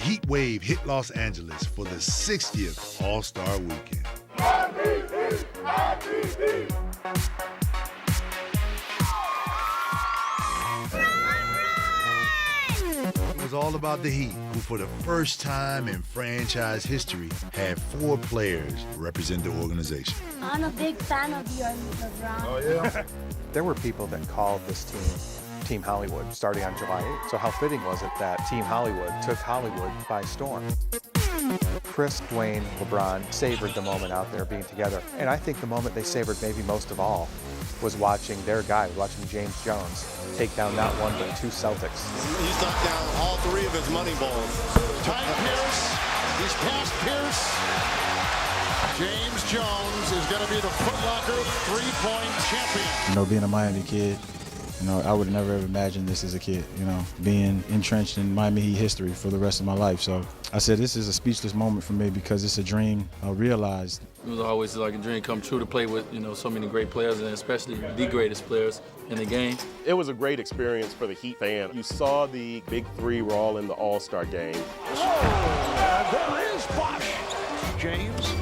heat wave hit Los Angeles for the 60th All-Star Weekend. It was all about the Heat, who for the first time in franchise history had 4 players represent the organization. I'm a big fan of your LeBron. Oh, yeah? There were people that called this team Team Hollywood starting on July 8th. So how fitting was it that Team Hollywood took Hollywood by storm? Chris, Dwayne, LeBron savored the moment out there being together. And I think the moment they savored maybe most of all was watching their guy, watching James Jones take down not one but 2 Celtics. He's knocked down all 3 of his money balls. Ty Pierce, he's past Pierce. James Jones is going to be the Foot Locker 3-point champion. You know, being a Miami kid, you know, I would have never imagined this as a kid, you know, being entrenched in Miami Heat history for the rest of my life. So I said this is a speechless moment for me because it's a dream realized. It was always like a dream come true to play with, you know, so many great players, and especially the greatest players in the game. It was a great experience for the Heat fan. You saw the big 3 were all in the All-Star game. Oh, there is Bosh. James.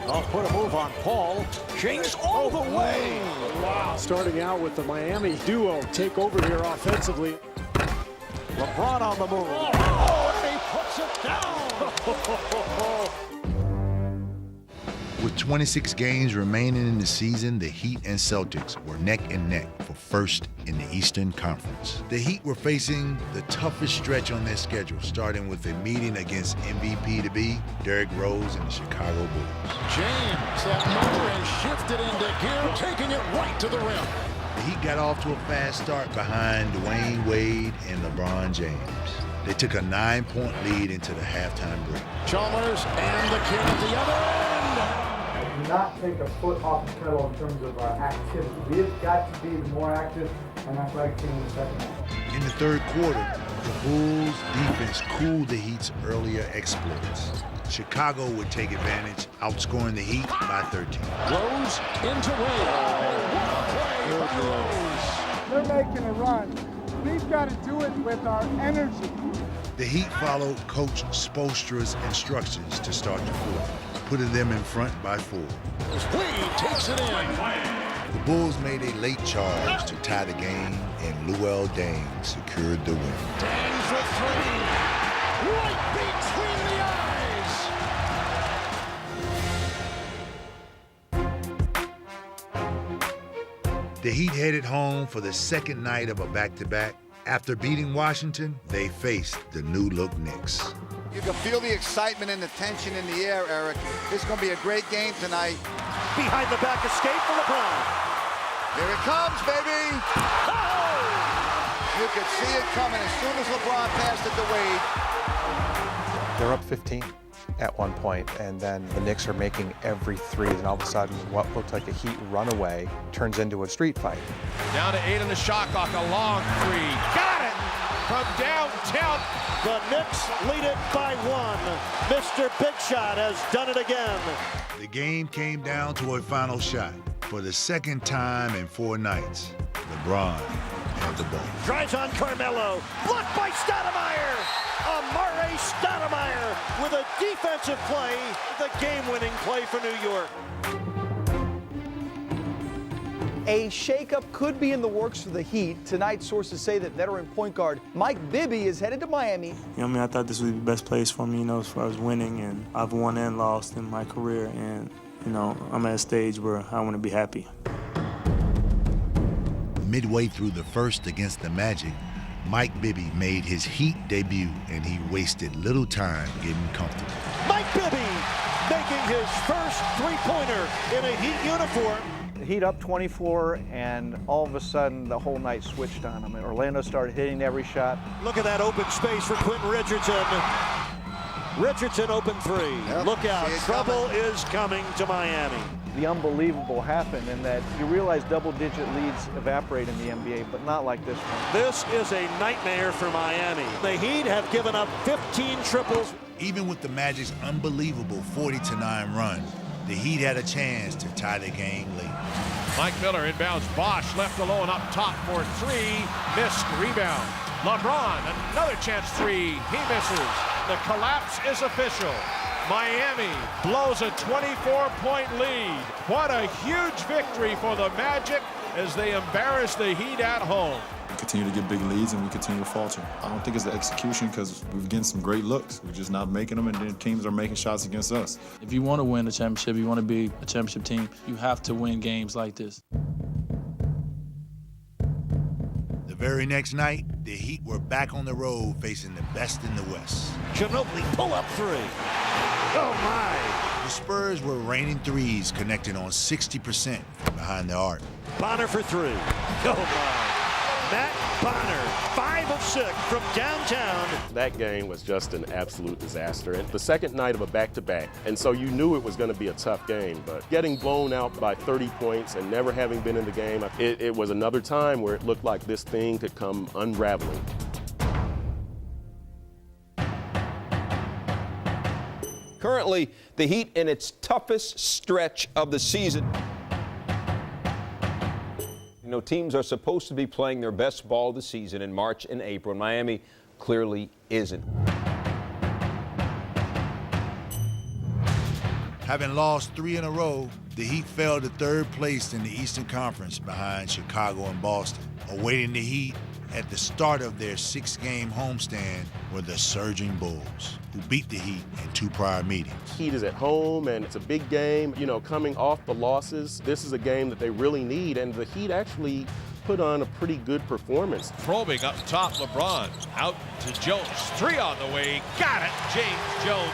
I'll put a move on Paul. James all the way. Wow. Starting out with the Miami duo take over here offensively. LeBron on the move. Oh, and he puts it down. With 26 games remaining in the season, the Heat and Celtics were neck and neck for first in the Eastern Conference. The Heat were facing the toughest stretch on their schedule, starting with a meeting against MVP-to-be Derrick Rose and the Chicago Bulls. James, that motor is shifted into gear, taking it right to the rim. The Heat got off to a fast start behind Dwayne Wade and LeBron James. They took a 9-point lead into the halftime break. Chalmers and the kid at the other end. Do not take a foot off the pedal in terms of activity. We've got to be more active and athletic team in the second half. In the third quarter, the Bulls' defense cooled the Heat's earlier exploits. Chicago would take advantage, outscoring the Heat by 13. Rose into Wade. Oh, what a play by Rose. They're making a run. We've got to do it with our energy. The Heat followed Coach Spoelstra's instructions to start the fourth, putting them in front by 4. Wade takes it in. The Bulls made a late charge to tie the game, and Luol Deng secured the win. Deng for 3. Right between the eyes. The Heat headed home for the second night of a back-to-back. After beating Washington, they faced the new-look Knicks. You can feel the excitement and the tension in the air, Eric. This is going to be a great game tonight. Behind the back escape for LeBron. Here it comes, baby. Oh! You could see it coming as soon as LeBron passed it to Wade. They're up 15 at one point, and then the Knicks are making every 3, and all of a sudden what looked like a Heat runaway turns into a street fight. Down to 8 on the shot clock, a long 3. Got it! From downtown. The Knicks lead it by 1. Mr. Big Shot has done it again. The game came down to a final shot. For the second time in 4 nights, LeBron had the ball. Drives on Carmelo. Blocked by Stoudemire. Amare Stoudemire with a defensive play. The game-winning play for New York. A shakeup could be in the works for the Heat. Tonight, sources say that veteran point guard Mike Bibby is headed to Miami. You know, I mean, I thought this would be the best place for me, you know, as far as winning, and I've won and lost in my career, and, you know, I'm at a stage where I want to be happy. Midway through the first against the Magic, Mike Bibby made his Heat debut, and he wasted little time getting comfortable. Mike Bibby making his first three-pointer in a Heat uniform. Heat up 24, and all of a sudden the whole night switched on them. And Orlando started hitting every shot. Look at that open space for Quentin Richardson. Richardson open 3. Yep. Look out, trouble is coming to Miami. The unbelievable happened in that you realize double-digit leads evaporate in the NBA, but not like this one. This is a nightmare for Miami. The Heat have given up 15 triples. Even with the Magic's unbelievable 40-9 run, the Heat had a chance to tie the game late. Mike Miller inbounds. Bosh left alone up top for 3. Missed rebound. LeBron, another chance 3. He misses. the collapse is official. Miami blows a 24-point lead. What a huge victory for the Magic as they embarrass the Heat at home. We continue to get big leads and we continue to falter. I don't think it's the execution because we're getting some great looks. We're just not making them, and then teams are making shots against us. If you want to win a championship, you want to be a championship team, you have to win games like this. The very next night, the Heat were back on the road facing the best in the West. Ginobili pull-up three. Oh, my. The Spurs were raining threes, connecting on 60% from behind the arc. Bonner for three. Oh, my. Matt Bonner, 5 of 6 from downtown. That game was just an absolute disaster. And the second night of a back-to-back, and so you knew it was going to be a tough game. But getting blown out by 30 points and never having been in the game, it was another time where it looked like this thing could come unraveling. Currently, the Heat in its toughest stretch of the season. You know, teams are supposed to be playing their best ball of the season in March and April, and Miami clearly isn't. Having lost 3 in a row, the Heat fell to 3rd place in the Eastern Conference behind Chicago and Boston. Awaiting the Heat at the start of their 6-game homestand were the Surging Bulls, who beat the Heat in 2 prior meetings. Heat is at home, and it's a big game. You know, coming off the losses, this is a game that they really need, and the Heat actually put on a pretty good performance. Probing up top, LeBron out to Jones. 3 on the way. Got it, James Jones.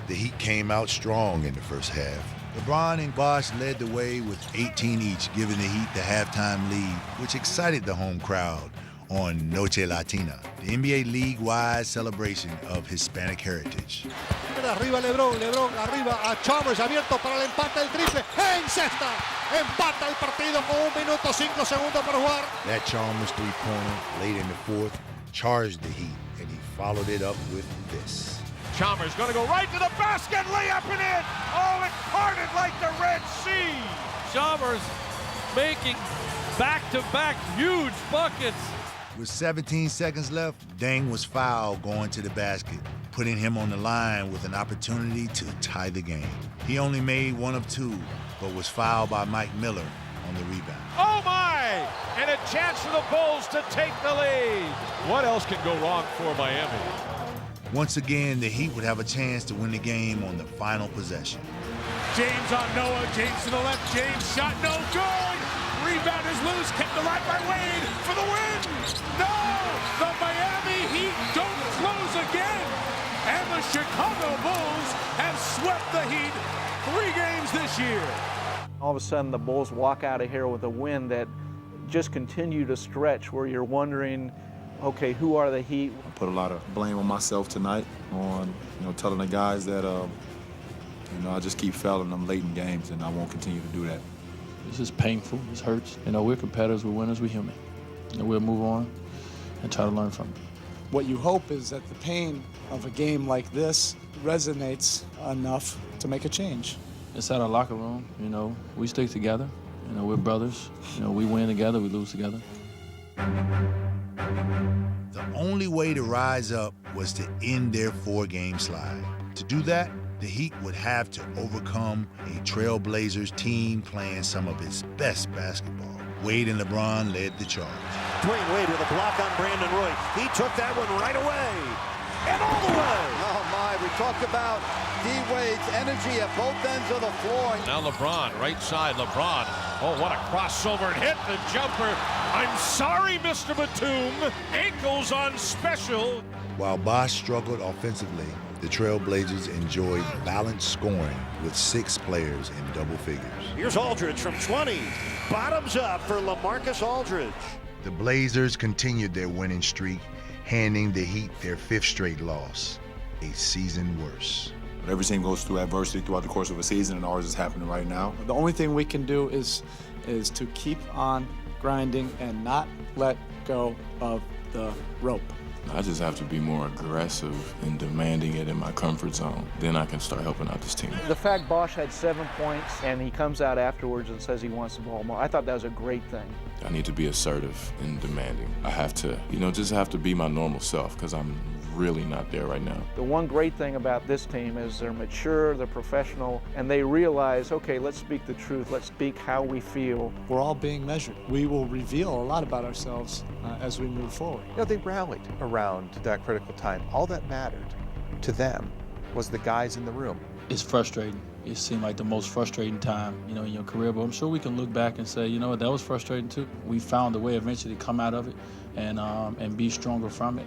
The Heat came out strong in the first half. LeBron and Bosh led the way with 18 each, giving the Heat the halftime lead, which excited the home crowd on Noche Latina, the NBA league-wide celebration of Hispanic heritage. Arriba LeBron arriba a Chalmers, abierto para el empate, el triple, en cesta, empata el partido con 1 minuto 5 segundos para jugar. That Chalmers three-pointer late in the fourth charged the Heat, and he followed it up with this. Chalmers going to go right to the basket, layup and in. Oh, it parted like the Red Sea. Chalmers making back-to-back huge buckets. With 17 seconds left, Deng was fouled going to the basket, putting him on the line with an opportunity to tie the game. He only made 1 of 2, but was fouled by Mike Miller on the rebound. Oh my! And a chance for the Bulls to take the lead. What else can go wrong for Miami? Once again, the Heat would have a chance to win the game on the final possession. James on Noah, James to the left, James shot no good. Rebound is loose, kept alive by Wade for the win. No, the Miami Heat don't close again. And the Chicago Bulls have swept the Heat 3 games this year. All of a sudden, the Bulls walk out of here with a win that just continue to stretch where you're wondering, okay, who are the Heat? I put a lot of blame on myself tonight on, telling the guys that, I just keep failing them late in games, and I won't continue to do that. This is painful. This hurts. We're competitors. We're winners. We're human. And we'll move on and try to learn from it. What you hope is that the pain of a game like this resonates enough to make a change. Inside our locker room, we stick together. We're brothers. We win together. We lose together. The only way to rise up was to end their 4-game slide. To do that, the Heat would have to overcome a Trailblazers team playing some of its best basketball. Wade and LeBron led the charge. Dwayne Wade with a block on Brandon Roy. He took that one right away. And all the way. Oh, my. We talked about D-Wade's energy at both ends of the floor. Now LeBron, right side, LeBron. Oh, what a crossover and hit the jumper. I'm sorry, Mr. Batum. Ankles on special. While Bosh struggled offensively, the Trailblazers enjoyed balanced scoring with 6 players in double figures. Here's Aldridge from 20. Bottoms up for LaMarcus Aldridge. The Blazers continued their winning streak, handing the Heat their 5th straight loss, a season worse. Every team goes through adversity throughout the course of a season, and ours is happening right now. The only thing we can do is to keep on grinding and not let go of the rope. I just have to be more aggressive in demanding it in my comfort zone. Then I can start helping out this team. The fact Bosh had 7 points and he comes out afterwards and says he wants the ball more, I thought that was a great thing. I need to be assertive in demanding. I have to, just have to be my normal self because I'm really not there right now. The one great thing about this team is they're mature, they're professional, and they realize, okay, let's speak the truth. Let's speak how we feel. We're all being measured. We will reveal a lot about ourselves as we move forward. You know, they rallied around that critical time. All that mattered to them was the guys in the room. It's frustrating. It seemed like the most frustrating time, in your career, but I'm sure we can look back and say, you know what, that was frustrating too. We found a way eventually to come out of it and be stronger from it.